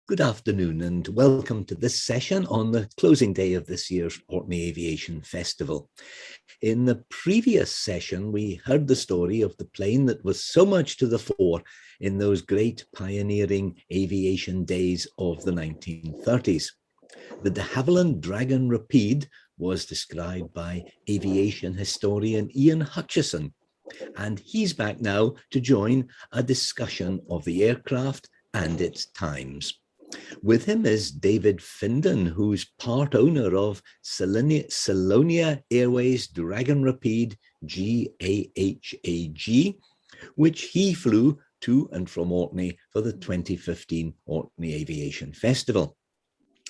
Good afternoon and welcome to this session on the closing day of this year's Orkney Aviation Festival. In the previous session, we heard the story of the plane that was so much to the fore in those great pioneering aviation days of the 1930s. The de Havilland Dragon Rapide was described by aviation historian Ian Hutchison, and he's back now to join a discussion of the aircraft and its times. With him is David Findon, who's part owner of Scillonia Airways Dragon Rapide G-AHAG, which he flew to and from Orkney for the 2015 Orkney Aviation Festival.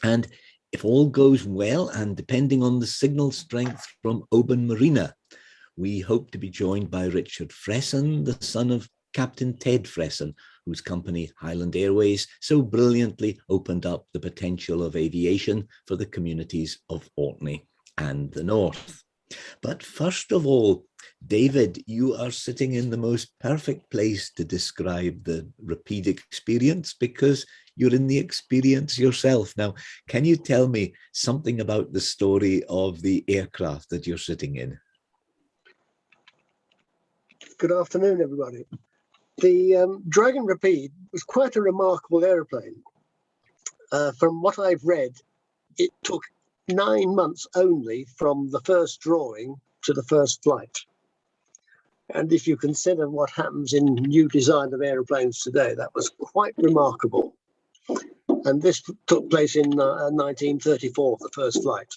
And if all goes well, and depending on the signal strength from Oban Marina, we hope to be joined by Richard Fresson, the son of Captain Ted Fresson, whose company Highland Airways so brilliantly opened up the potential of aviation for the communities of Orkney and the North. But first of all, David, you are sitting in the most perfect place to describe the Rapide experience because you're in the experience yourself. Now, can you tell me something about the story of the aircraft that you're sitting in? Good afternoon, everybody. The Dragon Rapide was quite a remarkable aeroplane. From what I've read, it took 9 months only from the first drawing to the first flight. And if you consider what happens in new design of aeroplanes today, that was quite remarkable. And this took place in 1934, the first flight.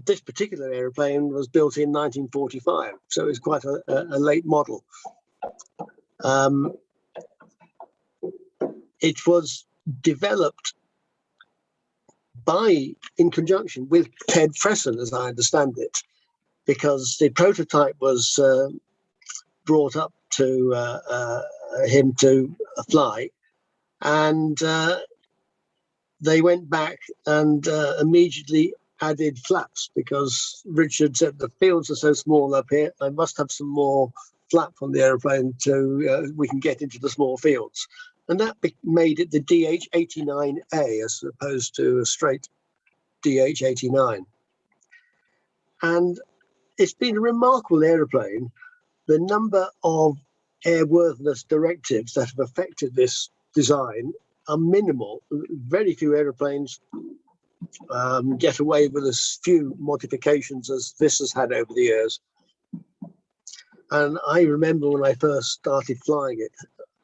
This particular aeroplane was built in 1945, so it's quite a late model. It was developed in conjunction with Ted Fresson, as I understand it, because the prototype was brought up to him to fly, and they went back and immediately added flaps because Richard said the fields are so small up here, I must have some more flap on the aeroplane so we can get into the small fields. And that made it the DH-89A as opposed to a straight DH-89. And it's been a remarkable aeroplane. The number of airworthiness directives that have affected this design are minimal. Very few aeroplanes get away with as few modifications as this has had over the years. And I remember when I first started flying it,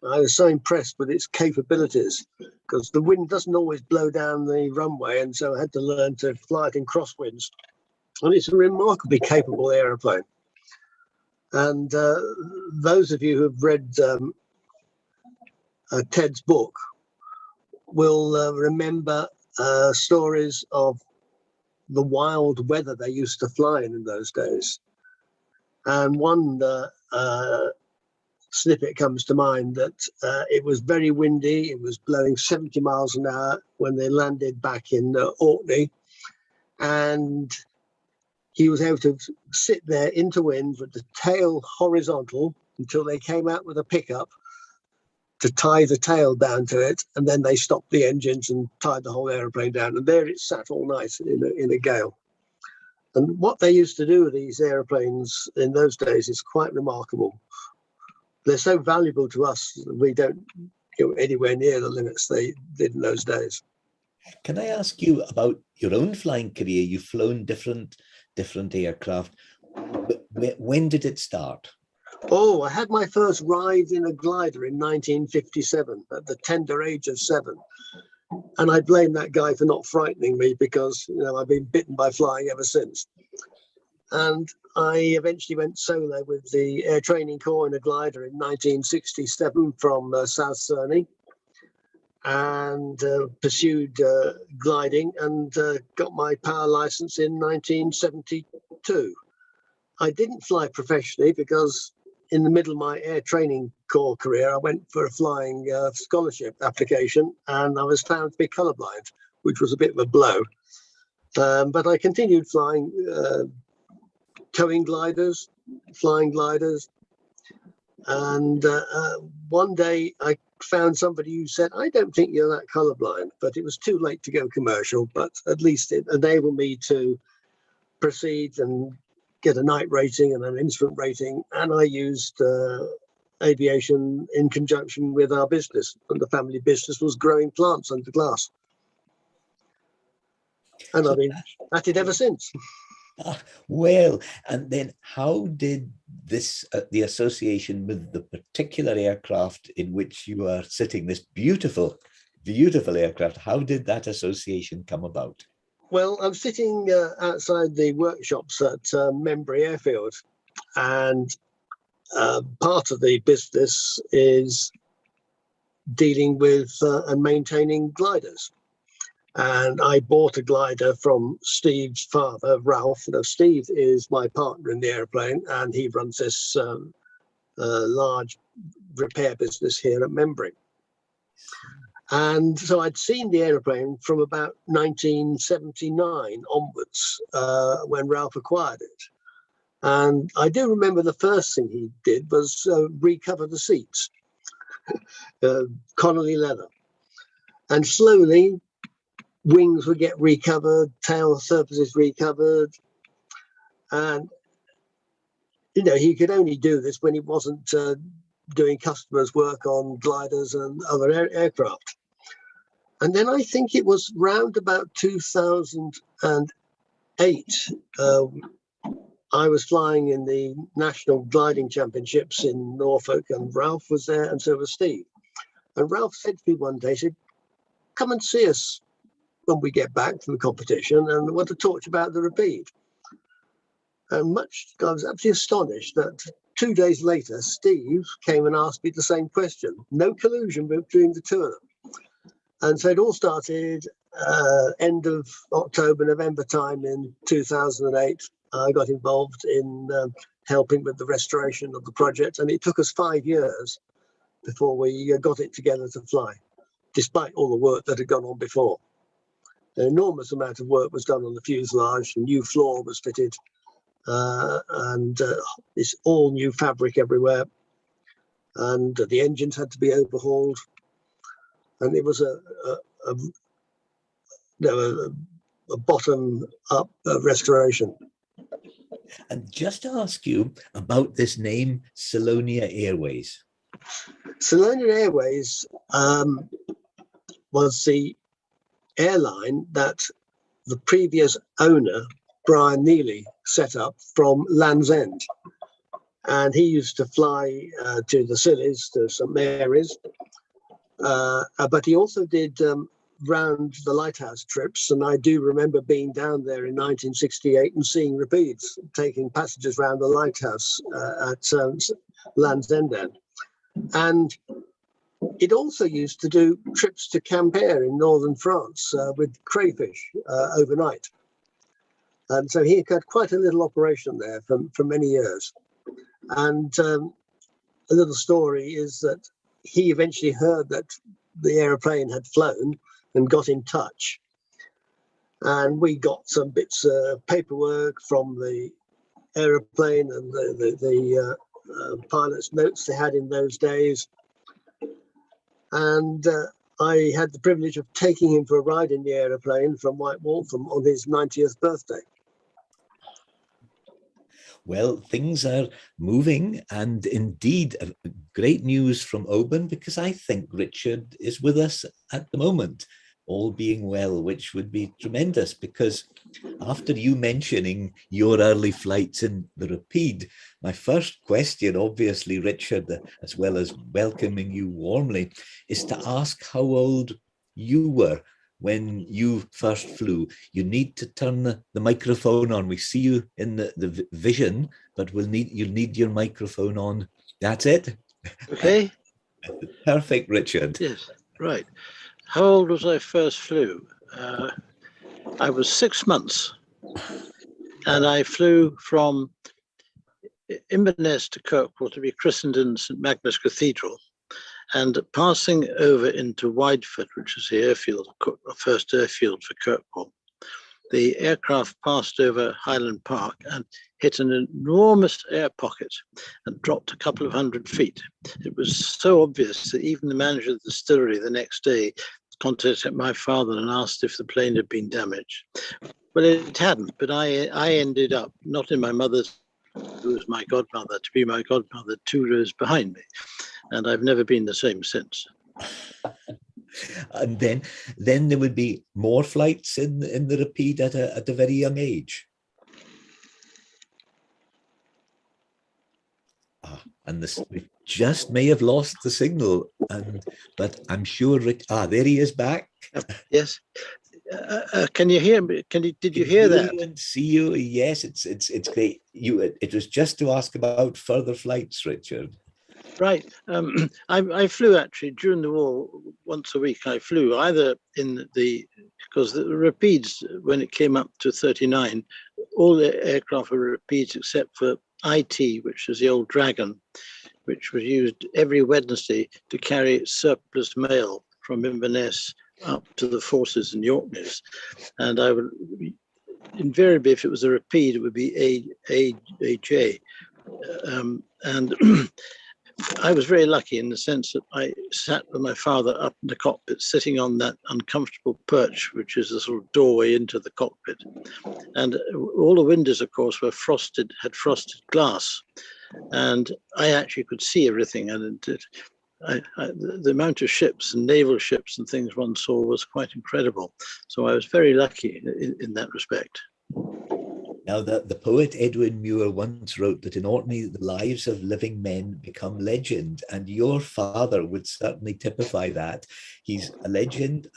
I was so impressed with its capabilities because the wind doesn't always blow down the runway, and so I had to learn to fly it in crosswinds. And it's a remarkably capable aeroplane. And those of you who have read Ted's book will remember stories of the wild weather they used to fly in those days. And one snippet comes to mind that it was very windy. It was blowing 70 miles an hour when they landed back in Orkney. And he was able to sit there into wind with the tail horizontal until they came out with a pickup to tie the tail down to it. And then they stopped the engines and tied the whole aeroplane down. And there it sat all night in a gale. And what they used to do with these aeroplanes in those days is quite remarkable. They're so valuable to us that we don't go anywhere near the limits they did in those days. Can I ask you about your own flying career? You've flown different aircraft. When did it start? Oh, I had my first ride in a glider in 1957 at the tender age of 7. And I blame that guy for not frightening me because, you know, I've been bitten by flying ever since. And I eventually went solo with the Air Training Corps in a glider in 1967 from South Scillonia, and pursued gliding and got my power license in 1972. I didn't fly professionally because in the middle of my Air Training Corps career, I went for a flying scholarship application and I was found to be colourblind, which was a bit of a blow. But I continued flying towing gliders, flying gliders. And one day I found somebody who said, I don't think you're that colourblind, but it was too late to go commercial, but at least it enabled me to proceed and get a night rating and an instrument rating. And I used aviation in conjunction with our business, and the family business was growing plants under glass. And I've been at it ever since. Well, and then how did this, the association with the particular aircraft in which you are sitting, this beautiful, beautiful aircraft, how did that association come about? Well, I'm sitting outside the workshops at Membry Airfield, and part of the business is dealing with and maintaining gliders. And I bought a glider from Steve's father, Ralph. Now, Steve is my partner in the airplane, and he runs this large repair business here at Membry. And so I'd seen the airplane from about 1979 onwards when Ralph acquired it. And I do remember the first thing he did was recover the seats, Connolly leather. And slowly, wings would get recovered, tail surfaces recovered. And, you know, he could only do this when he wasn't doing customers' work on gliders and other aircraft. And then I think it was round about 2008, I was flying in the National Gliding Championships in Norfolk, and Ralph was there, and so was Steve. And Ralph said to me one day, he said, come and see us when we get back from the competition, and I want to talk to you about the Rapide. And I was absolutely astonished that 2 days later, Steve came and asked me the same question. No collusion between the two of them. And so it all started end of October, November time in 2008. I got involved in helping with the restoration of the project, and it took us 5 years before we got it together to fly, despite all the work that had gone on before. An enormous amount of work was done on the fuselage, a new floor was fitted, and this all new fabric everywhere, and the engines had to be overhauled, and it was a bottom-up restoration. And just to ask you about this name, Scillonia Airways. Scillonia Airways was the airline that the previous owner, Brian Neely, set up from Land's End. And he used to fly to the Scillies, to St Mary's, but he also did round the lighthouse trips, and I do remember being down there in 1968 and seeing Rapides taking passengers around the lighthouse at Land's End. And it also used to do trips to Quimper in northern France with crayfish overnight. And so he had quite a little operation there for many years. And a little story is that he eventually heard that the aeroplane had flown and got in touch. And we got some bits of paperwork from the aeroplane and the pilot's notes they had in those days. And I had the privilege of taking him for a ride in the aeroplane from Whitewall on his 90th birthday. Well, things are moving, and indeed great news from Oban, because I think Richard is with us at the moment, all being well, which would be tremendous, because after you mentioning your early flights in the Rapide, my first question, obviously, Richard, as well as welcoming you warmly, is to ask how old you were when you first flew. You need to turn the microphone on. We see you in the vision, but you'll need your microphone on. That's it. Okay. Perfect, Richard. Yes, right. How old was I first flew? I was 6 months, and I flew from Inverness to Kirkwall to be christened in St Magnus Cathedral, and passing over into Wideford, which is the airfield, first airfield for Kirkwall. The aircraft passed over Highland Park and hit an enormous air pocket and dropped a couple of 100 feet. It was so obvious that even the manager of the distillery the next day contacted my father and asked if the plane had been damaged. Well, it hadn't, but I ended up not in my mother's, who was my godmother, to be my godmother 2 rows behind me. And I've never been the same since. And then there would be more flights in the Rapide at a very young age. And we just may have lost the signal, but I'm sure there he is back. Yes. Can you hear me? Did you hear that? And see you. Yes, it's great. It was just to ask about further flights, Richard. Right. I flew actually during the war once a week. I flew either because the Rapides, when it came up to 39, all the aircraft were Rapides except for IT, which is the old Dragon, which was used every Wednesday to carry surplus mail from Inverness up to the forces in the Orkneys. And I would invariably, if it was a Rapide, it would be AJ. And I was very lucky in the sense that I sat with my father up in the cockpit, sitting on that uncomfortable perch, which is a sort of doorway into the cockpit. And all the windows, of course, had frosted glass. And I actually could see everything. And the amount of ships and naval ships and things one saw was quite incredible. So I was very lucky in that respect. Now, the poet Edwin Muir once wrote that in Orkney, the lives of living men become legend, and your father would certainly typify that. He's a legend,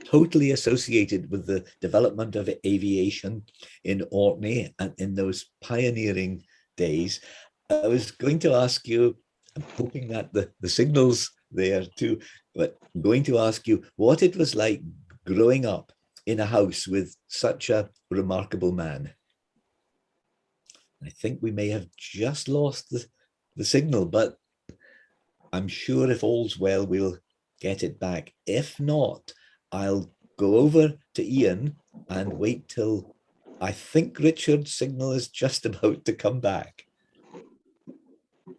totally associated with the development of aviation in Orkney and in those pioneering days. I was going to ask you, I'm hoping that the signal's there too, but I'm going to ask you what it was like growing up in a house with such a remarkable man. I think we may have just lost the signal, but I'm sure if all's well, we'll get it back. If not, I'll go over to Ian and wait till I think Richard's signal is just about to come back.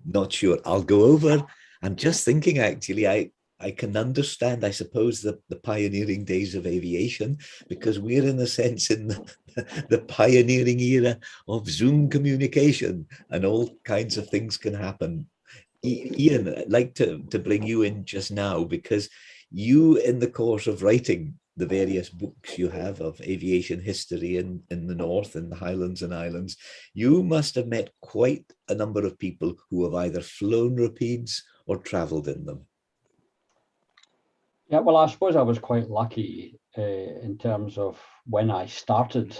Not sure. I'll go over. I'm just thinking, actually, I can understand, I suppose, the pioneering days of aviation, because we're in a sense in the pioneering era of Zoom communication, and all kinds of things can happen. Ian, I'd like to bring you in just now, because you, in the course of writing the various books you have of aviation history in the north, in the Highlands and Islands, you must have met quite a number of people who have either flown Rapides or travelled in them. Yeah, well, I suppose I was quite lucky in terms of when I started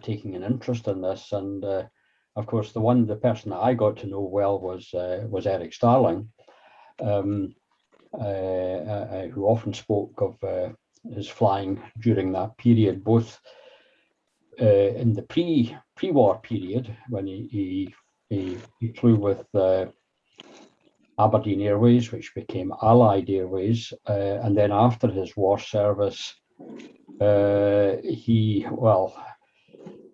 taking an interest in this. And of course, the person that I got to know well was Eric Starling. who often spoke of his flying during that period, both in the pre-war period when he flew with Aberdeen Airways, which became Allied Airways, and then after his war service,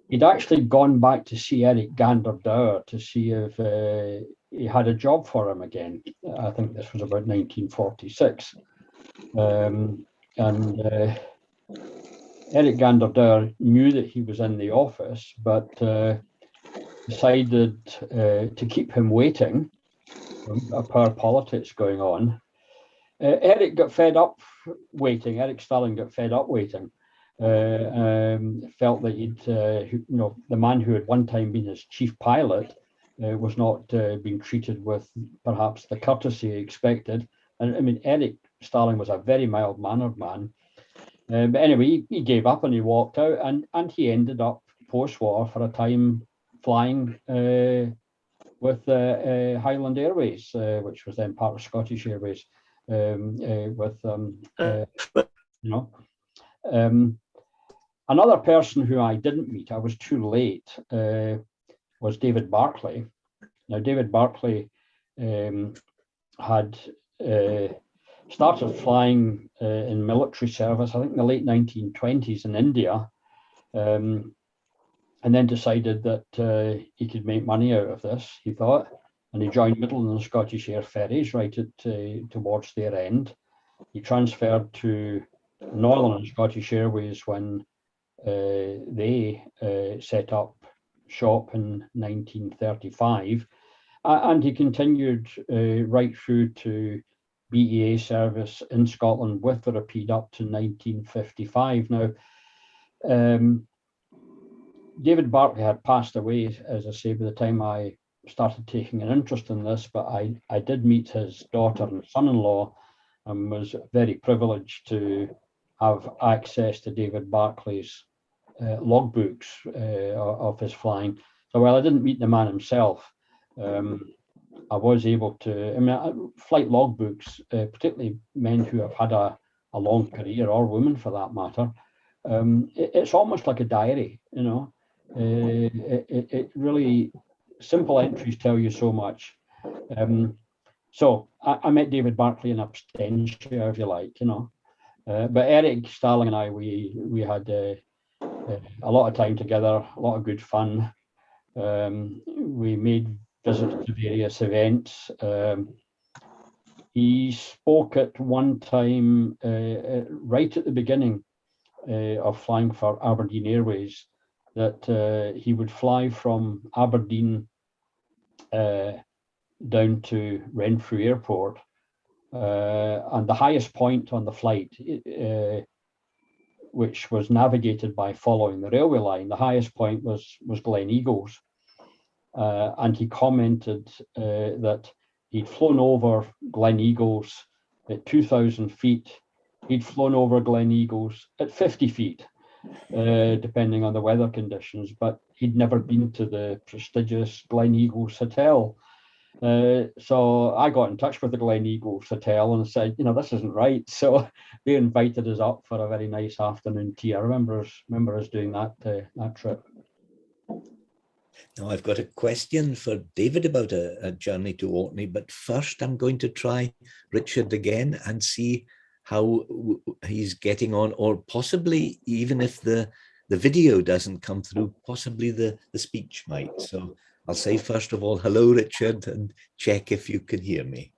he'd actually gone back to see Eric Ganderdour to see if he had a job for him again. I think this was about 1946. Eric Ganderdour knew that he was in the office, but decided to keep him waiting. Power politics going on. Eric got fed up waiting. Eric Starling got fed up waiting. Felt that the man who had one time been his chief pilot was not being treated with perhaps the courtesy he expected. And I mean, Eric Starling was a very mild-mannered man. But anyway, he gave up and he walked out, and he ended up post-war for a time flying with Highland Airways, which was then part of Scottish Airways. Another person who I didn't meet, I was too late, was David Barclay. Now, David Barclay had started flying in military service, I think in the late 1920s in India, and then decided that he could make money out of this, he thought, and he joined Midland and Scottish Air Ferries right towards their end. He transferred to Northern and Scottish Airways when they set up shop in 1935, and he continued right through to BEA service in Scotland with the Rapide up to 1955. Now, David Barclay had passed away, as I say, by the time I started taking an interest in this, but I did meet his daughter and son-in-law and was very privileged to have access to David Barclay's logbooks of his flying. So while I didn't meet the man himself, I was able to, flight logbooks, particularly men who have had a long career, or women for that matter, it's almost like a diary, it really, simple entries tell you so much. So I met David Barclay in absentia, if you like, but Eric Starling and I, we had a lot of time together, a lot of good fun. We made visits to various events. He spoke at one time, right at the beginning of flying for Aberdeen Airways, that he would fly from Aberdeen down to Renfrew Airport, and the highest point on the flight, which was navigated by following the railway line, the highest point was Glen Eagles. And he commented that he'd flown over Glen Eagles at 2,000 feet. He'd flown over Glen Eagles at 50 feet, depending on the weather conditions, but he'd never been to the prestigious Glen Eagles Hotel. So I got in touch with the Glen Eagles Hotel and said, this isn't right. So they invited us up for a very nice afternoon tea. I remember us doing that trip. Now I've got a question for David about a journey to Orkney, but first I'm going to try Richard again and see how he's getting on, or possibly even if the video doesn't come through, possibly the speech might. So I'll say first of all, hello, Richard, and check if you can hear me.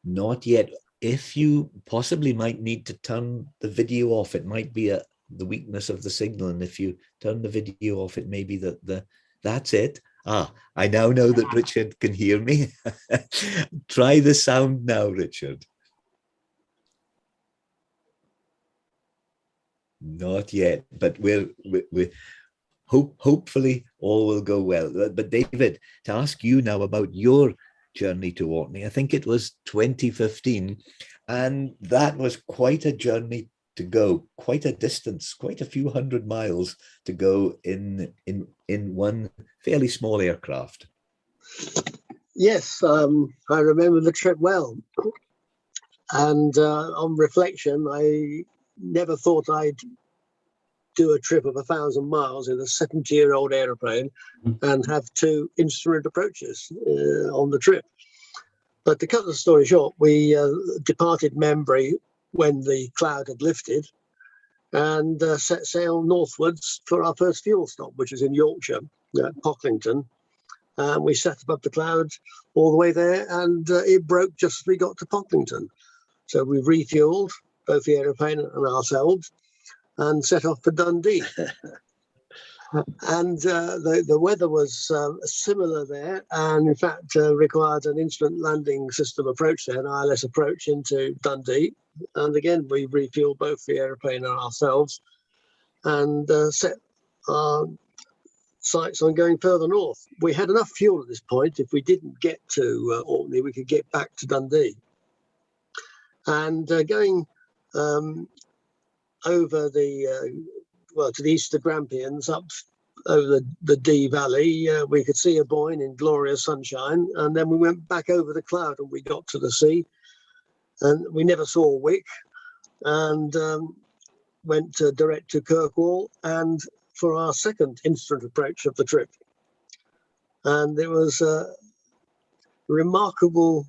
Not yet. If you possibly might need to turn the video off, it might be the weakness of the signal. And if you turn the video off, it may be that that's it. I now know that Richard can hear me. Try the sound now, Richard. Not yet, but we're hopefully all will go well. But David, to ask you now about your journey to Orkney, I think it was 2015, and that was quite a journey to go, quite a distance, quite a few hundred miles to go in one fairly small aircraft. Yes, I remember the trip well. And on reflection, I never thought I'd do a trip of 1,000 miles in a 70-year-old aeroplane and have 2 instrument approaches on the trip. But to cut the story short, we departed Membray when the cloud had lifted and set sail northwards for our first fuel stop, which was in Yorkshire, at Pocklington. We sat above the clouds all the way there, and it broke just as we got to Pocklington. So we refueled, both the aeroplane and ourselves, and set off for Dundee. And the weather was similar there, and in fact required an instant landing system approach there, an ILS approach into Dundee. And again, we refueled both the aeroplane and ourselves, and set our sights on going further north. We had enough fuel at this point. If we didn't get to Orkney, we could get back to Dundee. And going over the to the east of Grampians, up over the Dee Valley, we could see a Boyne in glorious sunshine, and then we went back over the cloud and we got to the sea, and we never saw Wick, and went direct to Kirkwall, and for our second instrument approach of the trip. And it was a remarkable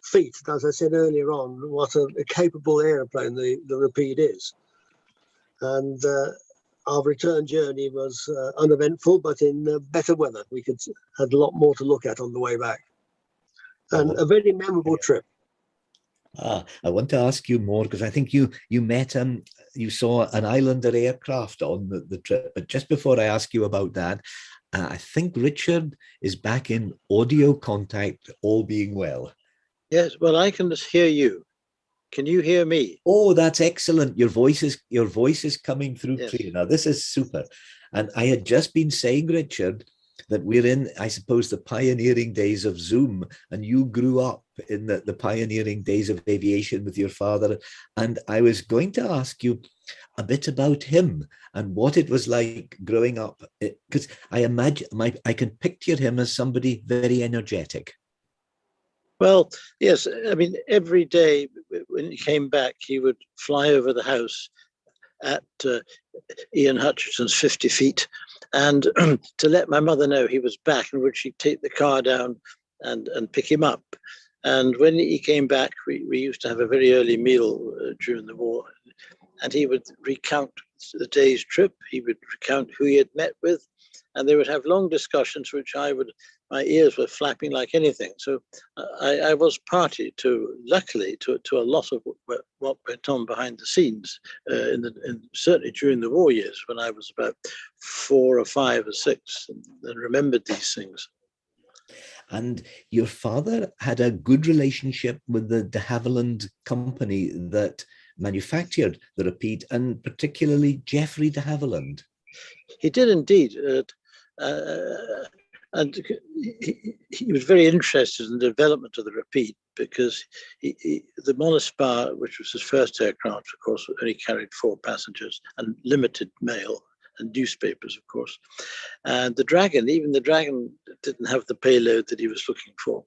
feat, as I said earlier on, what a capable aeroplane the Rapide is. And our return journey was uneventful, but in better weather. We had a lot more to look at on the way back. And a very memorable trip. I want to ask you more, because I think you met you saw an Islander aircraft on the trip. But just before I ask you about that, I think Richard is back in audio contact, all being well. Yes, well, I can just hear you. Can you hear me? Oh, that's excellent. Your voice is coming through Yes. clear. Now, this is super. And I had just been saying, Richard, that we're in, I suppose, the pioneering days of Zoom, and you grew up in the pioneering days of aviation with your father. And I was going to ask you a bit about him and what it was like growing up, because I imagine I can picture him as somebody very energetic. Well, yes, I mean, every day when he came back, he would fly over the house at Ian Hutchinson's 50 feet and to let my mother know he was back, and would she take the car down and pick him up. And when he came back, we used to have a very early meal during the war, and he would recount the day's trip. He would recount who he had met with, and they would have long discussions, which my ears were flapping like anything. So I was party to, luckily, to a lot of what went on behind the scenes, certainly during the war years, when I was about 4 or 5 or 6 and remembered these things. And your father had a good relationship with the de Havilland company that manufactured the Rapide, and particularly Geoffrey de Havilland. He did indeed. And he was very interested in the development of the Rapide, because the Monospar, which was his first aircraft, of course, only carried 4 passengers and limited mail and newspapers, of course. And even the Dragon didn't have the payload that he was looking for.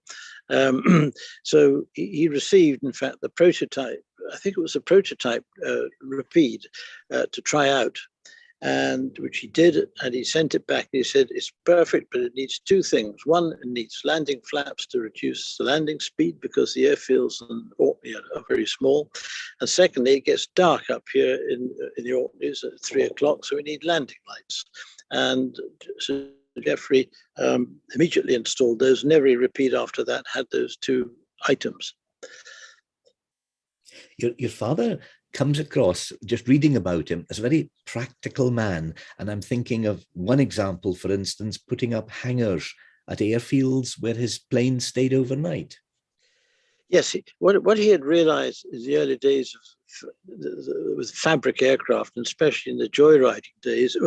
So he received, in fact, the prototype, I think it was a prototype Rapide to try out, and which he did, and he sent it back. He said, it's perfect, but it needs 2 things. One, it needs landing flaps to reduce the landing speed, because the airfields in Orkney are very small. And secondly, it gets dark up here in the Orkneys at 3 o'clock, so we need landing lights. And so Geoffrey immediately installed those, and every Rapide after that had those 2 items. Your father comes across, just reading about him, as a very practical man. And I'm thinking of one example, for instance, putting up hangars at airfields where his plane stayed overnight. Yes, what he had realized in the early days with fabric aircraft, and especially in the joyriding days,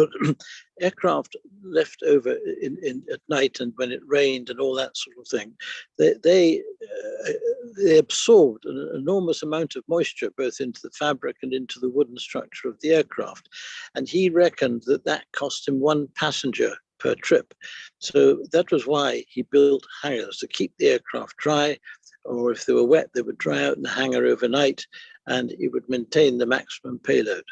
aircraft left over at night, and when it rained and all that sort of thing, they absorbed an enormous amount of moisture, both into the fabric and into the wooden structure of the aircraft. And he reckoned that cost him 1 passenger per trip. So that was why he built hangars, to keep the aircraft dry, or if they were wet, they would dry out in the hangar overnight, and it would maintain the maximum payload.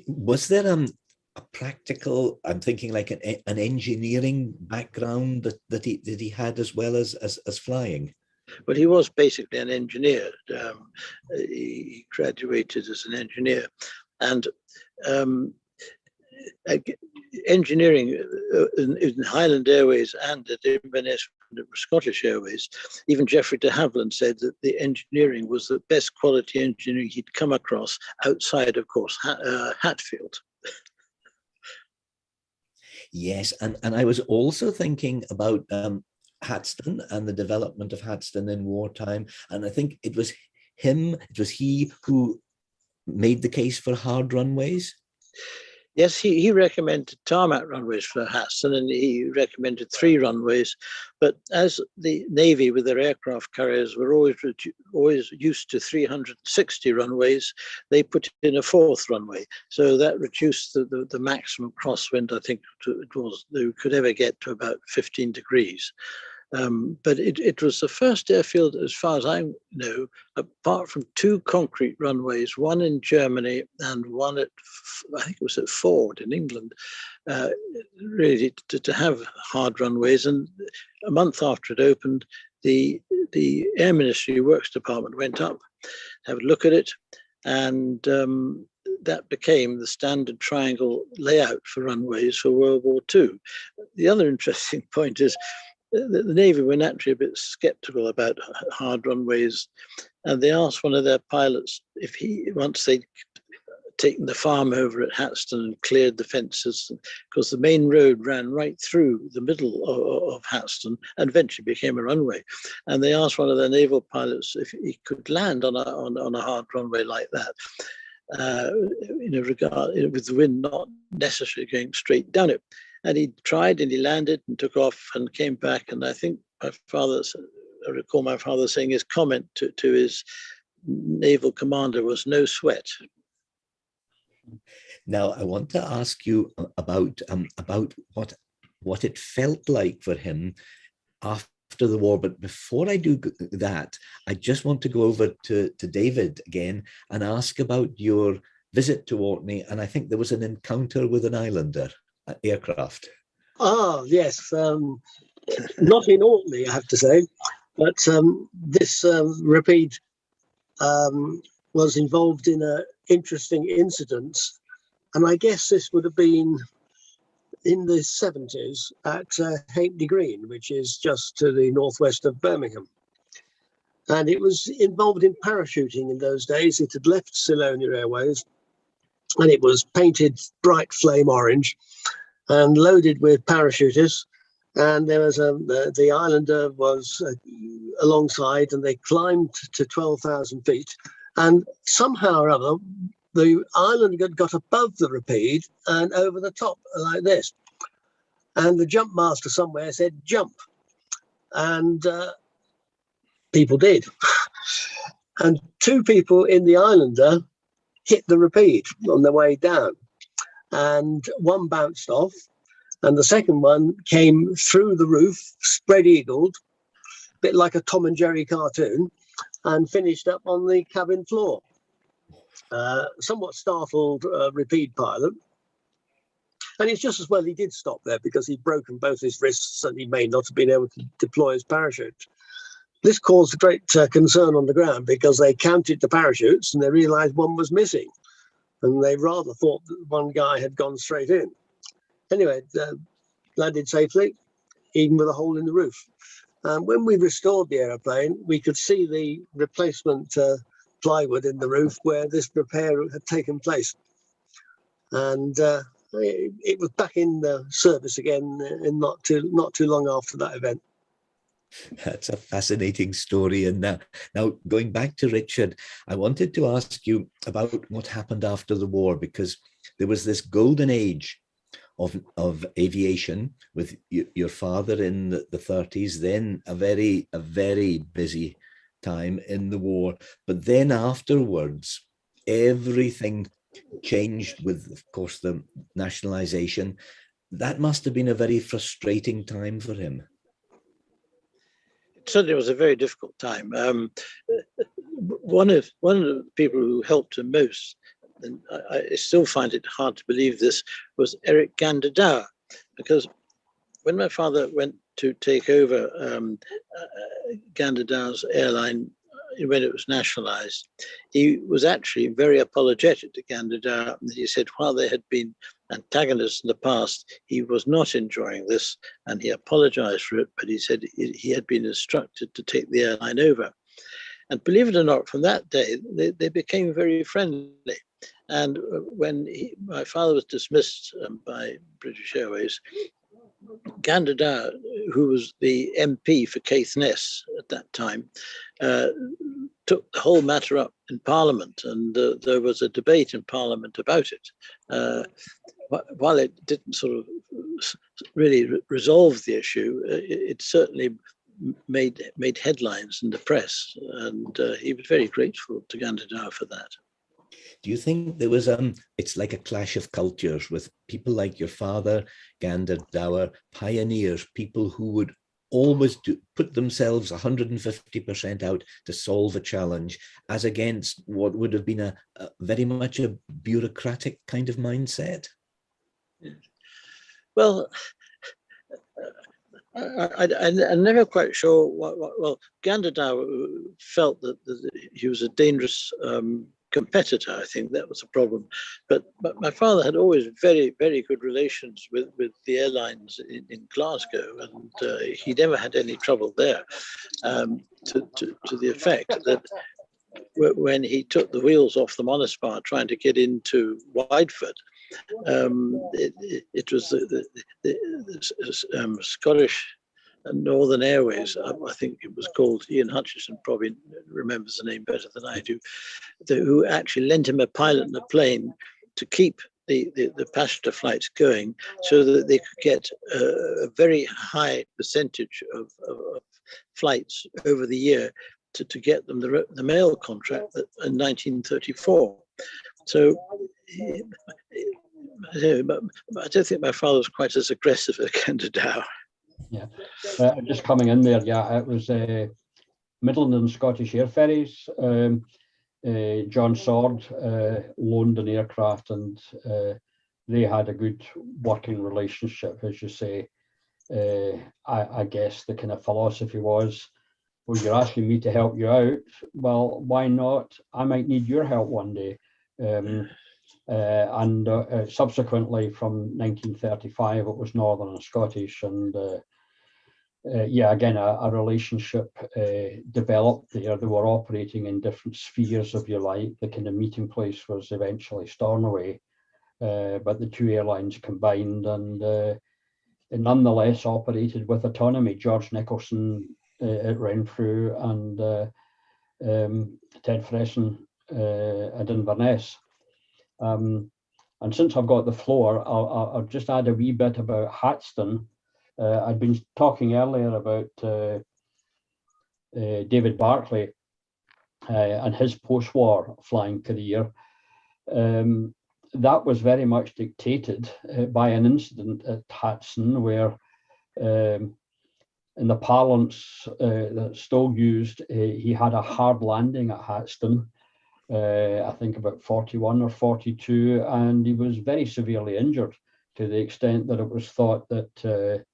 Was there a practical, I'm thinking like an engineering background that he had as well as flying? Well, he was basically an engineer. He graduated as an engineer, and engineering in Highland Airways and at Inverness, Scottish Airways, even Geoffrey de Havilland said that the engineering was the best quality engineering he'd come across outside, of course, Hatfield. Yes, and I was also thinking about Hatston and the development of Hatston in wartime, and I think it was he who made the case for hard runways. Yes, he recommended tarmac runways for Hatston, and he recommended 3 runways. But as the Navy, with their aircraft carriers, were always used to 360 runways, they put in a 4th runway. So that reduced the maximum crosswind, I think it was, they could ever get to about 15 degrees. But it was the first airfield, as far as I know, apart from 2 concrete runways, one in Germany and one at, I think it was at Ford in England, really to have hard runways. And a month after it opened, the Air Ministry Works Department went up, have a look at it, and that became the standard triangle layout for runways for World War II. The other interesting point is, the Navy were naturally a bit skeptical about hard runways, and they asked one of their pilots if once they'd taken the farm over at Hatston and cleared the fences, because the main road ran right through the middle of Hatston and eventually became a runway. And they asked one of their naval pilots if he could land on a hard runway like that, with the wind not necessarily going straight down it. And he tried, and he landed and took off and came back. And I think I recall my father saying his comment to his naval commander was "no sweat." Now, I want to ask you about what it felt like for him after the war. But before I do that, I just want to go over to David again and ask about your visit to Orkney. And I think there was an encounter with an Islander aircraft. Ah, yes. Not in Orkney, I have to say, but this Rapide was involved in an interesting incident, and I guess this would have been in the 70s at Hackney Green, which is just to the northwest of Birmingham. And it was involved in parachuting in those days. It had left Scillonia Airways, and it was painted bright flame orange and loaded with parachutists. And there was the Islander was alongside, and they climbed to 12,000 feet. And somehow or other, the Islander got above the Rapide and over the top like this. And the jump master somewhere said, "Jump." And people did. And 2 people in the Islander hit the Rapide on their way down. And one bounced off, and the second one came through the roof, spread-eagled, a bit like a Tom and Jerry cartoon, and finished up on the cabin floor. Somewhat startled Rapide pilot. And it's just as well he did stop there, because he'd broken both his wrists and he may not have been able to deploy his parachute. This caused great concern on the ground, because they counted the parachutes and they realized one was missing. And they rather thought that one guy had gone straight in. Anyway, landed safely, even with a hole in the roof. When we restored the aeroplane, we could see the replacement plywood in the roof where this repair had taken place. And it was back in the service again in not too long after that event. That's a fascinating story. And now going back to Richard, I wanted to ask you about what happened after the war, because there was this golden age of aviation with your father in the 30s, then a very busy time in the war. But then afterwards, everything changed with, of course, the nationalisation. That must have been a very frustrating time for him. It certainly was a very difficult time. One of the people who helped him most, and I still find it hard to believe this, was Eric Ganderdauer, because when my father went to take over Ganderdauer's airline when it was nationalised, he was actually very apologetic to Ganderdauer. He said while they had been antagonists in the past, he was not enjoying this, and he apologised for it, but he said he had been instructed to take the airline over. And believe it or not, from that day, they became very friendly. And when my father was dismissed by British Airways, Ganderdauer, who was the MP for Caithness at that time, took the whole matter up in Parliament, and there was a debate in Parliament about it. While it didn't sort of really resolve the issue, it certainly made headlines in the press, and he was very grateful to Ganderdauer for that. Do you think there was it's like a clash of cultures with people like your father, Ganderdauer, pioneers, people who would always put themselves 150% out to solve a challenge, as against what would have been a very much a bureaucratic kind of mindset? Well, I'm never quite sure well, Ganderdauer felt that he was a dangerous competitor. I think that was a problem. But my father had always very, very good relations with the airlines in Glasgow, and he never had any trouble there, to the effect that when he took the wheels off the Monospar trying to get into Wideford, it was the Scottish and Northern Airways, I think it was called. Ian Hutchison probably remembers the name better than I do, who actually lent him a pilot and a plane to keep the passenger flights going, so that they could get a very high percentage of flights over the year to get them the mail contract in 1934. So I don't think my father was quite as aggressive as Ganderdauer. Yeah, just coming in there, yeah, it was Midland and Scottish Air Ferries. John Sword loaned an aircraft, and they had a good working relationship, as you say. I guess the kind of philosophy was, well, you're asking me to help you out. Well, why not? I might need your help one day. And subsequently, from 1935, it was Northern and Scottish, and yeah, again, a relationship developed there. They were operating in different spheres, if you like. The kind of meeting place was eventually Stornoway, but the two airlines combined, and it nonetheless operated with autonomy. George Nicholson at Renfrew, and Ted Fresson at Inverness. And since I've got the floor, I'll just add a wee bit about Hatston. I'd been talking earlier about David Barclay and his post-war flying career. That was very much dictated by an incident at Hatston, where in the parlance that's still used, he had a hard landing at Hatston. I think about 41 or 42, and he was very severely injured, to the extent that it was thought that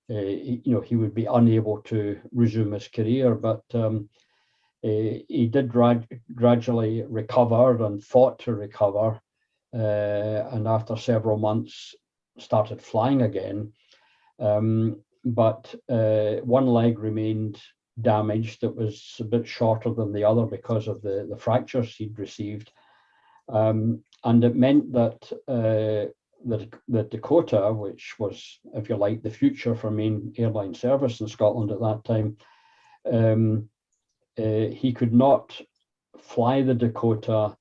he would be unable to resume his career. But he did gradually recover and fought to recover, and after several months started flying again. But one leg remained damaged that was a bit shorter than the other because of the fractures he'd received, and it meant that the Dakota, which was, if you like, the future for main airline service in Scotland at that time, he could not fly the Dakota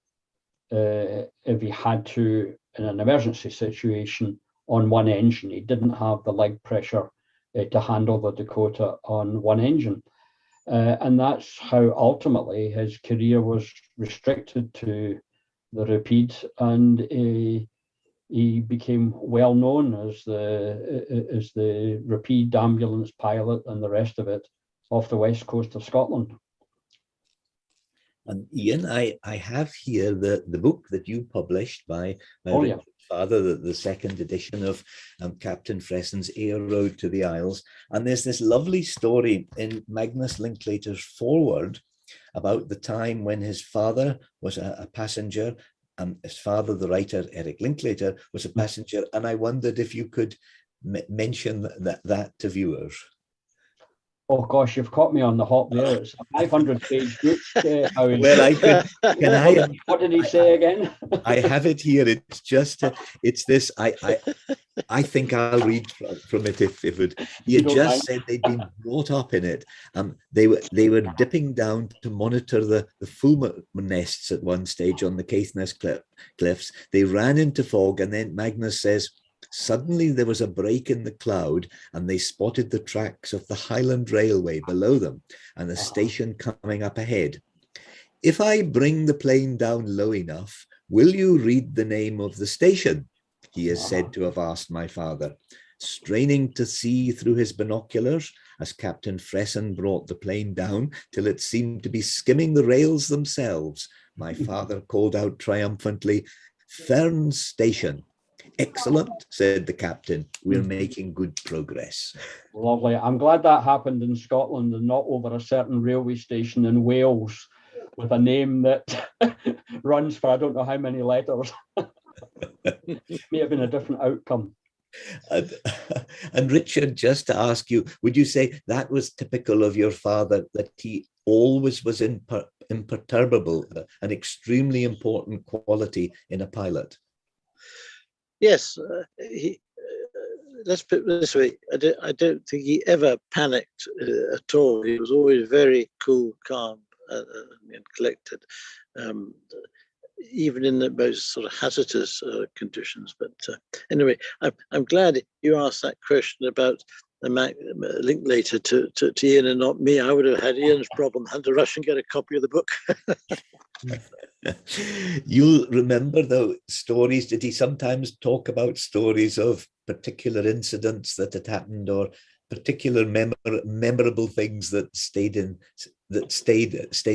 if he had to in an emergency situation on one engine. He didn't have the leg pressure to handle the Dakota on one engine. And that's how ultimately his career was restricted to Rapide, and he became well known as the Rapide ambulance pilot and the rest of it off the west coast of Scotland. And Ian, I have here the book that you published by Richard's father, the second edition of Captain Fresson's Air Road to the Isles. And there's this lovely story in Magnus Linklater's foreword about the time when his father was a passenger, and his father, the writer Eric Linklater, was a passenger. And I wondered if you could mention that to viewers. Oh gosh, you've caught me on the hop there. It's a 500-page book. Well, I could. Can I? What did he say again? I have it here. It's just. It's this. I think I'll read from it if it. He had just said they'd been brought up in it. They were dipping down to monitor the fulmar nests at one stage on the Caithness cliffs. They ran into fog, and then Magnus says, suddenly there was a break in the cloud, and they spotted the tracks of the Highland Railway below them and a station coming up ahead. If I bring the plane down low enough, will you read the name of the station? He is said to have asked my father, straining to see through his binoculars as Captain Fresson brought the plane down till it seemed to be skimming the rails themselves. My father called out triumphantly, Fern Station. Excellent, said the captain. We're making good progress. Lovely. I'm glad that happened in Scotland and not over a certain railway station in Wales with a name that runs for I don't know how many letters. May have been a different outcome. And Richard, just to ask you, would you say that was typical of your father, that he always was imperturbable, an extremely important quality in a pilot? Yes, let's put it this way. I don't think he ever panicked at all. He was always very cool, calm, and collected, even in the most sort of hazardous conditions. But anyway, I'm glad you asked that question about the Linklater to Ian and not me. I would have had Ian's problem, had to rush and get a copy of the book. You'll remember the stories. Did he sometimes talk about stories of particular incidents that had happened, or particular memorable things that stayed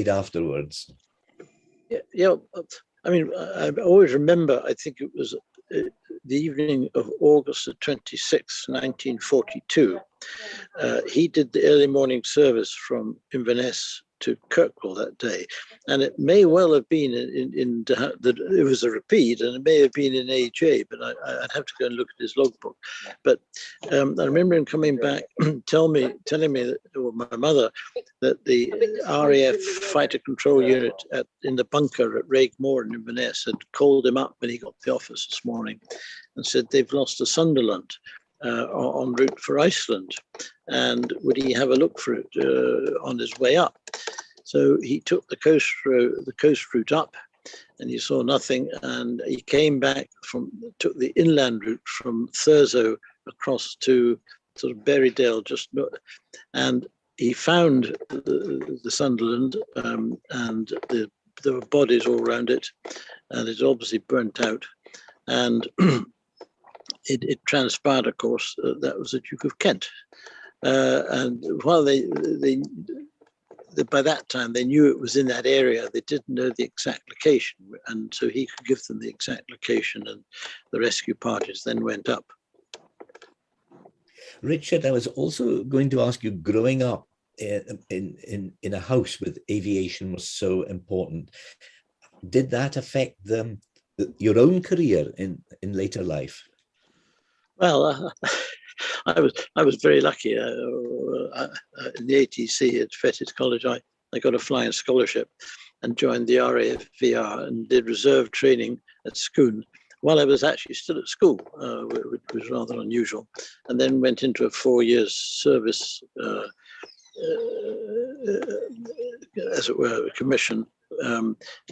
afterwards? Yeah. I mean, I always remember. I think it was the evening of August the 26th, 1942. He did the early morning service from Inverness to Kirkwall that day, and it may well have been it was a Rapide, and it may have been in AJ, but I'd have to go and look at his logbook. But I remember him coming back, telling me that, or my mother, that the RAF fighter control unit in the bunker at Raigmore in Inverness had called him up when he got to the office this morning and said they've lost a Sunderland en route for Iceland, and would he have a look for it on his way up? So he took the coast route up, and he saw nothing, and he came back took the inland route from Thurso across to sort of Berrydale, and he found the Sunderland, and there were bodies all around it, and it's obviously burnt out, and it transpired, of course, that was the Duke of Kent. And while they by that time they knew it was in that area, they didn't know the exact location, and so he could give them the exact location, and the rescue parties then went up. Richard, I was also going to ask you, growing up in a house with aviation was so important, did that affect your own career in later life? Well, I was very lucky. In the ATC at Fettis College, I got a flying scholarship and joined the RAFVR and did reserve training at Scone while I was actually still at school, which was rather unusual, and then went into a 4 years service, as it were, a commission,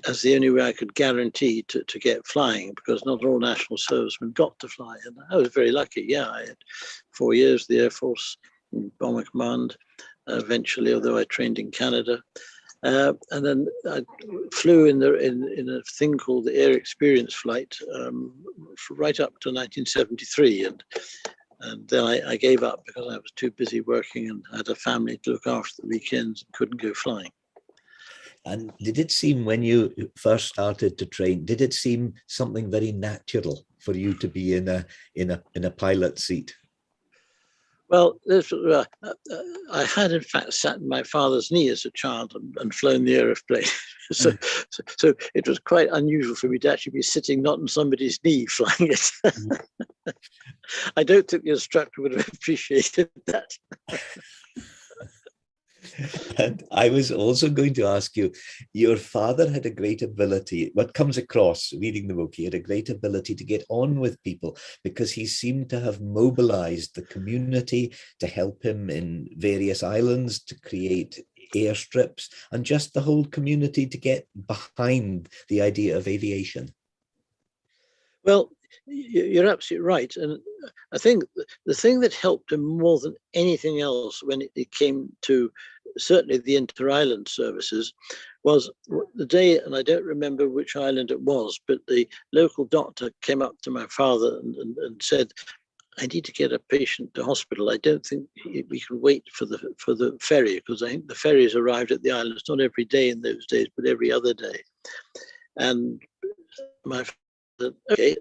as the only way I could guarantee to get flying, because not all national servicemen got to fly. And I was very lucky. Yeah, I had 4 years, the Air Force, Bomber Command, eventually, although I trained in Canada. And then I flew in a thing called the Air Experience flight right up to 1973, and then I gave up because I was too busy working and had a family to look after the weekends and couldn't go flying. And did it seem, when you first started to train, did it seem something very natural for you to be in a pilot seat? Well, I had in fact sat in my father's knee as a child and flown the aeroplane. so it was quite unusual for me to actually be sitting not on somebody's knee flying it. I don't think the instructor would have appreciated that. And I was also going to ask you, your father had a great ability, what comes across reading the book, he had a great ability to get on with people, because he seemed to have mobilized the community to help him in various islands, to create airstrips, and just the whole community to get behind the idea of aviation. Well, you're absolutely right. And I think the thing that helped him more than anything else when it came to certainly the inter-island services was the day, and I don't remember which island it was, but the local doctor came up to my father and said, I need to get a patient to hospital. I don't think we can wait for the ferry, because I think the ferries arrived at the islands not every day in those days, but every other day. And my said, okay,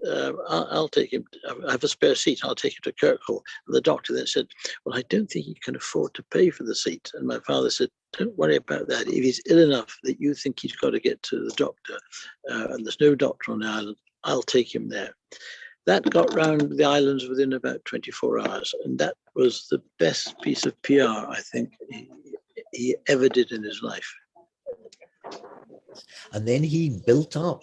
I'll take him. I have a spare seat. I'll take him to Kirkwall. And the doctor then said, well, I don't think he can afford to pay for the seat. And my father said, don't worry about that. If he's ill enough that you think he's got to get to the doctor, and there's no doctor on the island, I'll take him there. That got round the islands within about 24 hours. And that was the best piece of PR, I think, he ever did in his life. And then he built up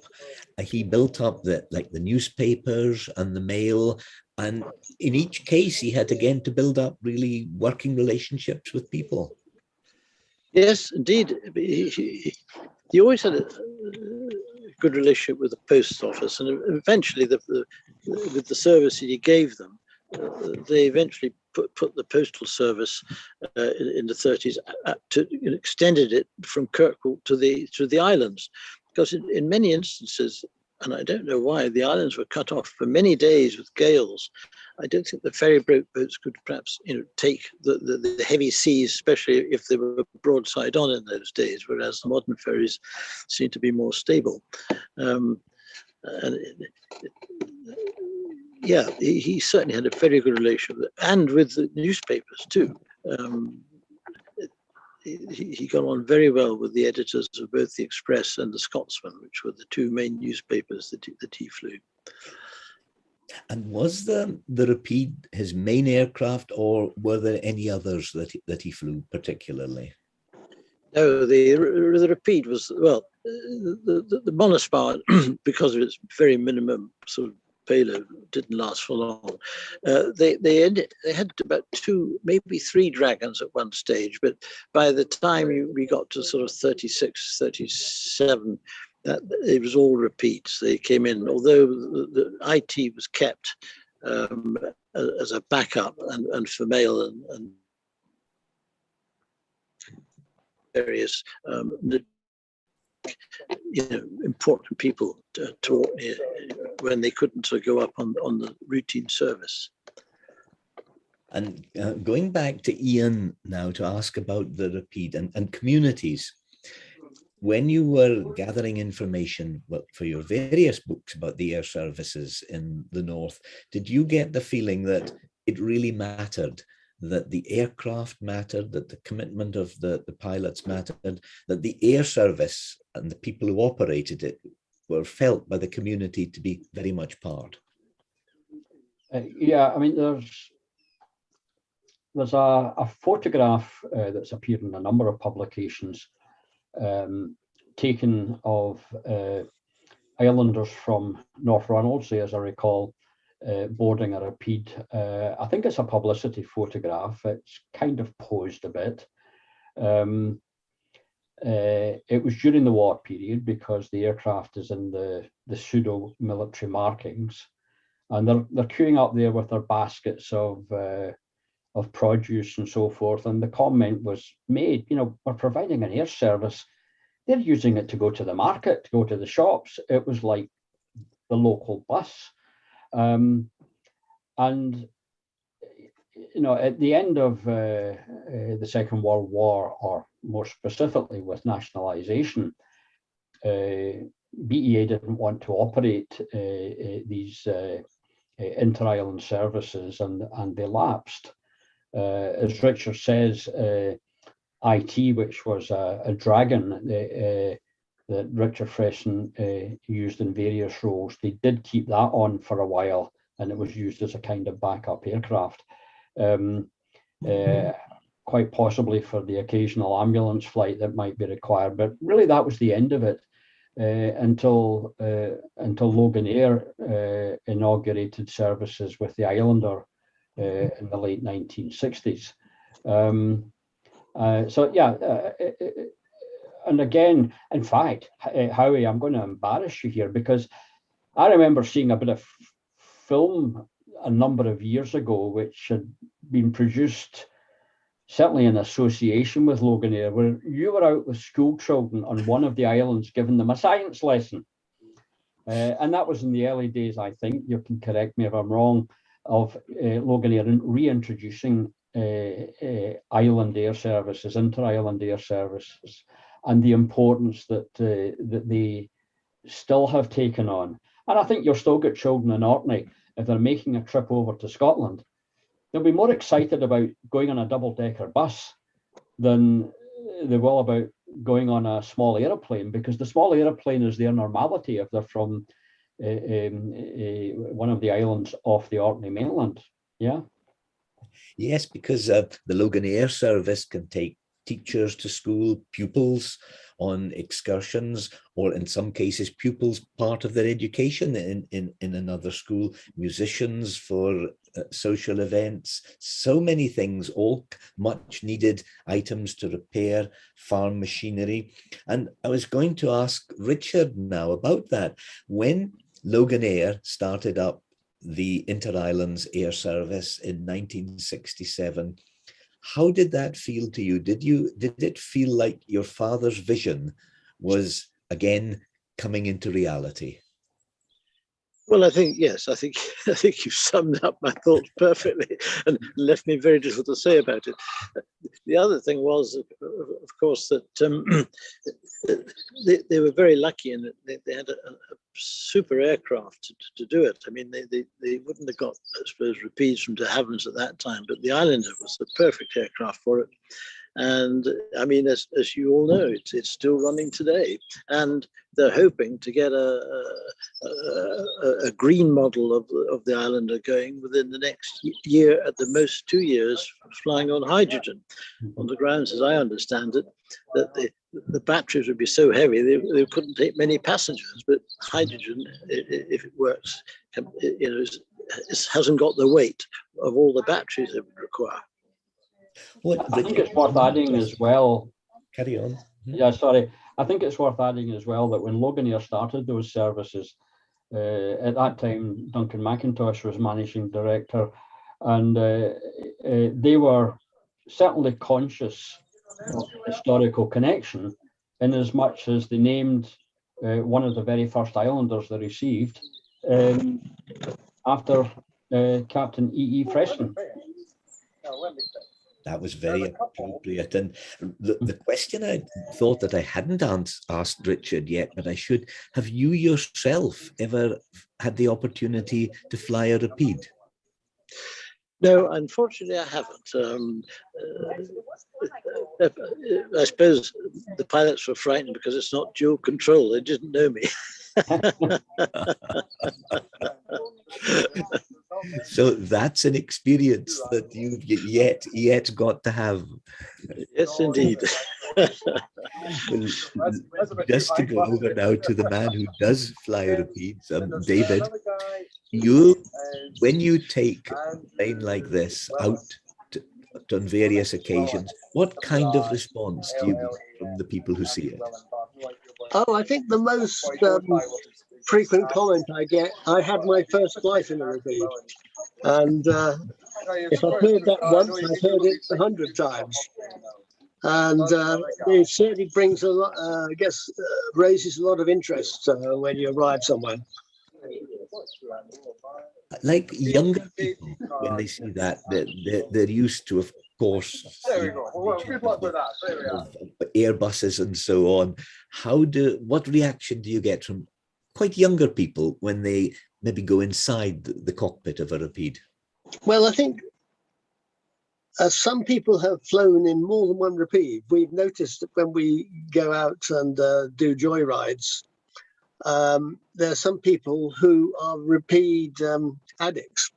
the newspapers and the mail, and in each case he had again to build up really working relationships with people. Yes, indeed. He always had a good relationship with the post office, and eventually with the service that he gave them, they eventually put the postal service in the 30s extended it from Kirkwall to the islands, because in many instances, and I don't know why, the islands were cut off for many days with gales. I don't think the ferry boats could perhaps take the heavy seas, especially if they were broadside on in those days, whereas the modern ferries seem to be more stable. Yeah, he certainly had a very good relationship with it, and with the newspapers too. He got on very well with the editors of both the Express and the Scotsman, which were the two main newspapers that he flew. And was the Rapide his main aircraft, or were there any others that he flew particularly? No, the Rapide was, well, the Monospar, because of its very minimum sort of payload, didn't last for long. They had about 2, maybe 3 Dragons at one stage, but by the time we got to sort of 36, 37, it was all Rapides. They came in, although the IT was kept as a backup and for mail and various important people to Orkney when they couldn't go up on the routine service. And going back to Ian now to ask about the Rapide and communities, when you were gathering information for your various books about the air services in the north, did you get the feeling that it really mattered, that the aircraft mattered, that the commitment of the pilots mattered, that the air service and the people who operated it were felt by the community to be very much part? Yeah, I mean, there's a photograph that's appeared in a number of publications taken of islanders from North Ronaldsay, as I recall, boarding a Rapide. I think it's a publicity photograph. It's kind of posed a bit. It was during the war period, because the aircraft is in the pseudo military markings, and they're queuing up there with their baskets of produce and so forth. And the comment was made, we're providing an air service. they're using it to go to the market, to go to the shops. It was like the local bus. And, you know, at the end of the Second World War, or more specifically with nationalisation, BEA didn't want to operate these inter-island services, and they lapsed. As Richard says, IT, which was a Dragon that Richard Fresson used in various roles, they did keep that on for a while, and it was used as a kind of backup aircraft, quite possibly for the occasional ambulance flight that might be required. But really, that was the end of it until Logan Air inaugurated services with the Islander in the late 1960s. So yeah, and again, in fact, Howie, I'm going to embarrass you here, because I remember seeing a bit of film a number of years ago, which had been produced certainly in association with Logan Air, where you were out with school children on one of the islands giving them a science lesson. And that was in the early days, I think, you can correct me if I'm wrong, of Logan Air reintroducing island air services, inter-island air services, and the importance that they still have taken on. And I think you'll still get children in Orkney, if they're making a trip over to Scotland, they'll be more excited about going on a double-decker bus than they will about going on a small aeroplane, because the small aeroplane is their normality if they're from one of the islands off the Orkney mainland. Yeah. Yes, because the Logan Air service can take teachers to school, pupils on excursions, or in some cases pupils part of their education in another school, musicians for social events, so many things, all much needed items to repair farm machinery. And I was going to ask Richard now about that. When Logan Air started up the Inter-Islands Air Service in 1967, how did that feel to you? Did it feel like your father's vision was again coming into reality? Well, I think, yes, I think you've summed up my thoughts perfectly and left me very little to say about it. The other thing was, of course, that they were very lucky in that they had a super aircraft to do it. I mean, they wouldn't have got, I suppose, Rapides from de Havilland at that time, but the Islander was the perfect aircraft for it. And I mean, as you all know, it's still running today, and they're hoping to get a green model of the Islander going within the next year, at the most 2 years, flying on hydrogen, on the grounds, as I understand it, that the batteries would be so heavy they couldn't take many passengers. But hydrogen, if it works, you know, it hasn't got the weight of all the batteries it would require. I think it's worth adding as well. Carry on. Yeah, sorry. I think it's worth adding as well that when Logan Air started those services, at that time, Duncan McIntosh was managing director, and they were certainly conscious of historical connection, in as much as they named one of the very first Islanders they received after Captain E.E. Fresson. That was very appropriate. And the question I thought that I hadn't asked Richard yet, but I should, have you yourself ever had the opportunity to fly a Rapide? No, unfortunately, I haven't. I suppose the pilots were frightened because it's not dual control. They didn't know me. So that's an experience that you've yet got to have. Yes, indeed. Well, just to go over now to the man who does fly Rapides, David, when you take a plane like this out on various occasions, what kind of response do you get from the people who see it? Oh, I think the most frequent comment I get, I had my first flight in a Rapide. And if I've heard that once, I've heard it 100 times. And it certainly brings a lot, raises a lot of interest when you arrive somewhere. Like younger people, when they see that, they're used to, of course, of Airbuses and so on. What reaction do you get from quite younger people when they maybe go inside the cockpit of a Rapide? Well, I think some people have flown in more than one Rapide. We've noticed that when we go out and do joyrides, there are some people who are Rapide addicts,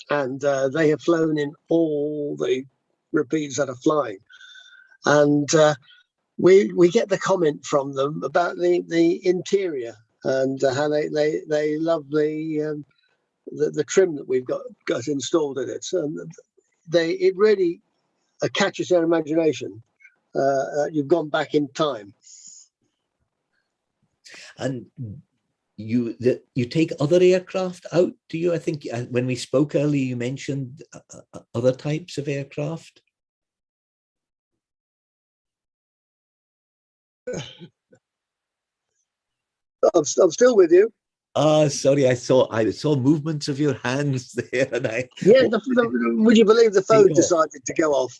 and they have flown in all the Rapides that are flying. And we get the comment from them about the interior and how they love the trim that we've got installed in it. And it really catches their imagination. You've gone back in time. And you take other aircraft out, do you? I think when we spoke earlier, you mentioned other types of aircraft. I'm still with you. Sorry, I saw movements of your hands there, and would you believe the phone decided to go off?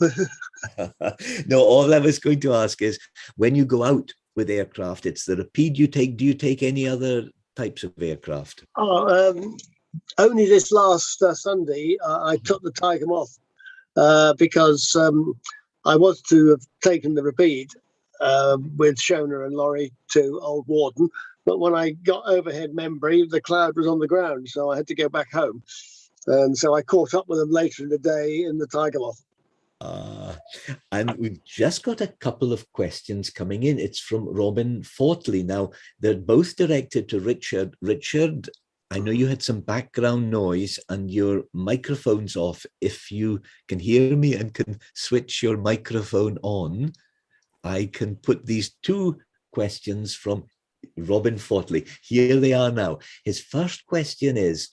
No, all I was going to ask is, when you go out with aircraft, it's the Rapide you take. Do you take any other types of aircraft? Only this last Sunday, I took the Tiger Moth because I was to have taken the Rapide with Shona and Laurie to Old Warden. But when I got overhead Membry, the cloud was on the ground, so I had to go back home. And so I caught up with them later in the day in the Tiger Moth. And we've just got a couple of questions coming in. It's from Robin Fortley. Now, they're both directed to Richard. Richard, I know you had some background noise and your microphone's off. If you can hear me and can switch your microphone on, I can put these two questions from Robin Fortley. Here they are now. His first question is,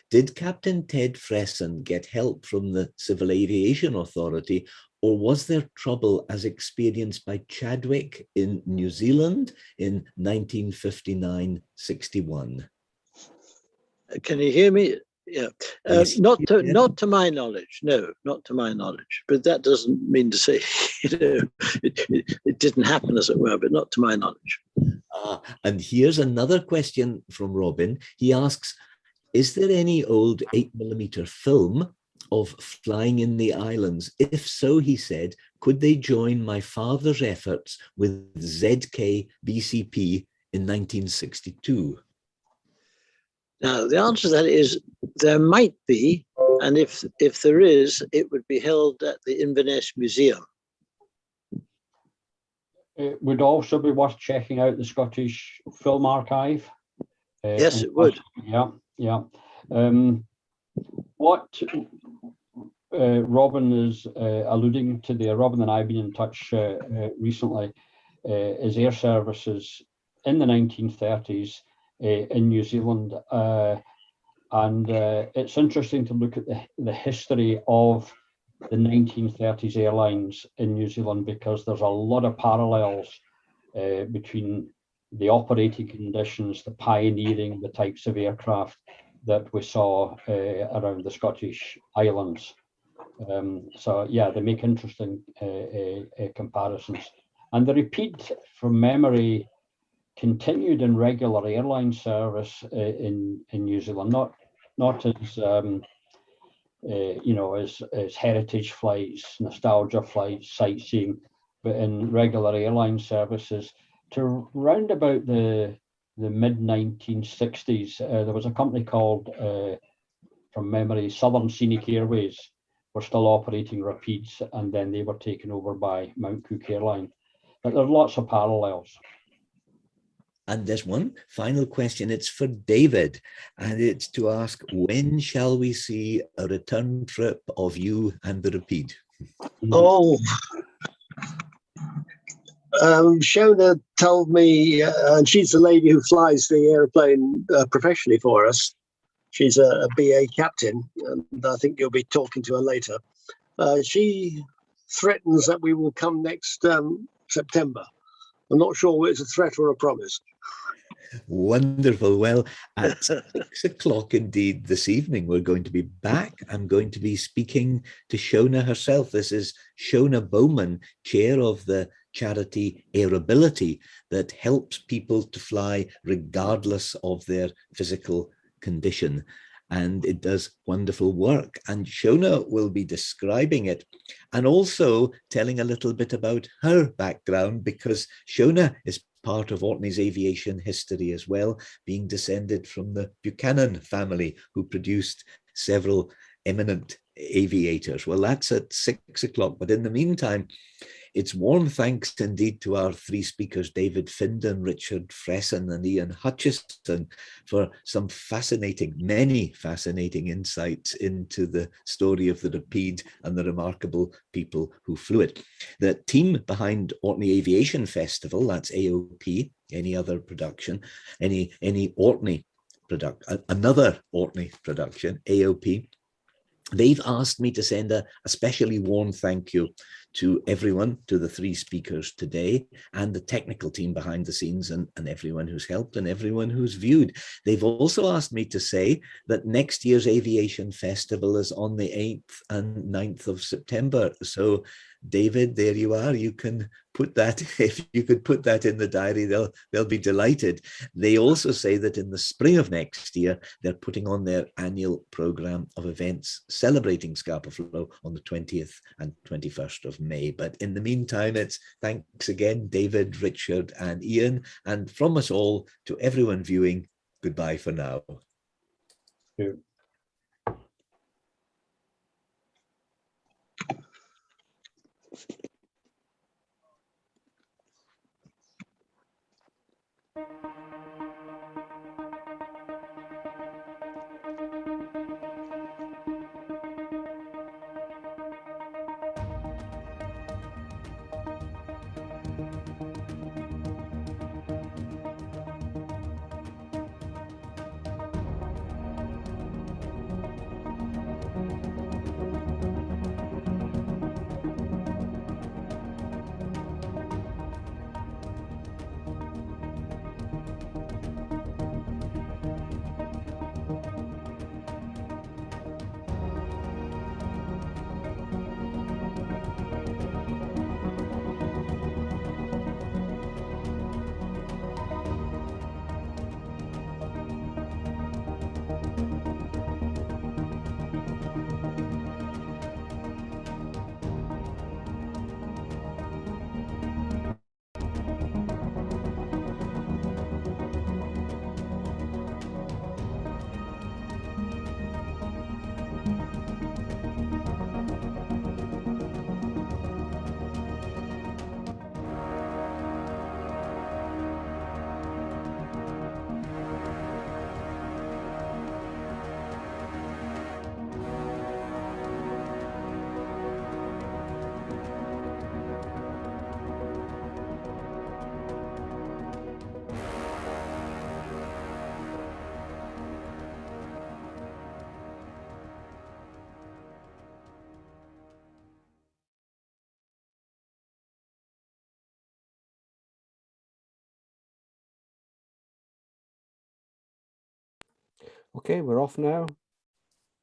did Captain Ted Fresson get help from the Civil Aviation Authority, or was there trouble as experienced by Chadwick in New Zealand in 1959-61? Can you hear me? Yeah. Yes. Not to my knowledge. No, not to my knowledge. But that doesn't mean to say, it didn't happen, as it were, but not to my knowledge. And here's another question from Robin. He asks, is there any old 8mm film of flying in the islands? If so, he said, could they join my father's efforts with ZK BCP in 1962? Now, the answer to that is there might be, and if there is, it would be held at the Inverness Museum. It would also be worth checking out the Scottish Film Archive. Yes, it would. Yeah. What Robin is alluding to there, Robin and I have been in touch recently, is air services in the 1930s in New Zealand. And it's interesting to look at the history of the 1930s airlines in New Zealand, because there's a lot of parallels between the operating conditions, the pioneering, the types of aircraft that we saw around the Scottish Islands. So yeah, they make interesting comparisons. And the Rapide, from memory, continued in regular airline service in New Zealand, not as as heritage flights, nostalgia flights, sightseeing, but in regular airline services to round about the mid-1960s. There was a company called, from memory, Southern Scenic Airways were still operating Rapides, and then they were taken over by Mount Cook Airline. But there's lots of parallels. And there's one final question. It's for David, and it's to ask, when shall we see a return trip of you and the Rapide? Oh, Shona told me, and she's the lady who flies the airplane professionally for us. She's a BA captain, and I think you'll be talking to her later. She threatens that we will come next September. I'm not sure whether it's a threat or a promise. Wonderful. Well, at 6 o'clock indeed this evening, we're going to be back. I'm going to be speaking to Shona herself. This is Shona Bowman, chair of the charity Airability, that helps people to fly regardless of their physical condition. And it does wonderful work. And Shona will be describing it and also telling a little bit about her background, because Shona is part of Orkney's aviation history as well, being descended from the Buchanan family, who produced several eminent aviators. Well, that's at 6 o'clock. But in the meantime, it's warm thanks indeed to our three speakers, David Findon, Richard Fresson and Ian Hutchison, for some many fascinating insights into the story of the Rapide and the remarkable people who flew it. The team behind Orkney Aviation Festival, that's AOP, any other production, any Orkney production, another Orkney production, AOP, they've asked me to send a especially warm thank you to everyone, to the three speakers today, and the technical team behind the scenes, and everyone who's helped and everyone who's viewed. They've also asked me to say that next year's Aviation Festival is on the 8th and 9th of September. So David, there you are. You can put that, if you could put that in the diary, they'll be delighted. They also say that in the spring of next year, they're putting on their annual program of events celebrating Scapa Flow on the 20th and 21st of May. But in the meantime, it's thanks again, David, Richard, and Ian. And from us all to everyone viewing, goodbye for now. Thank you. Okay, we're off now.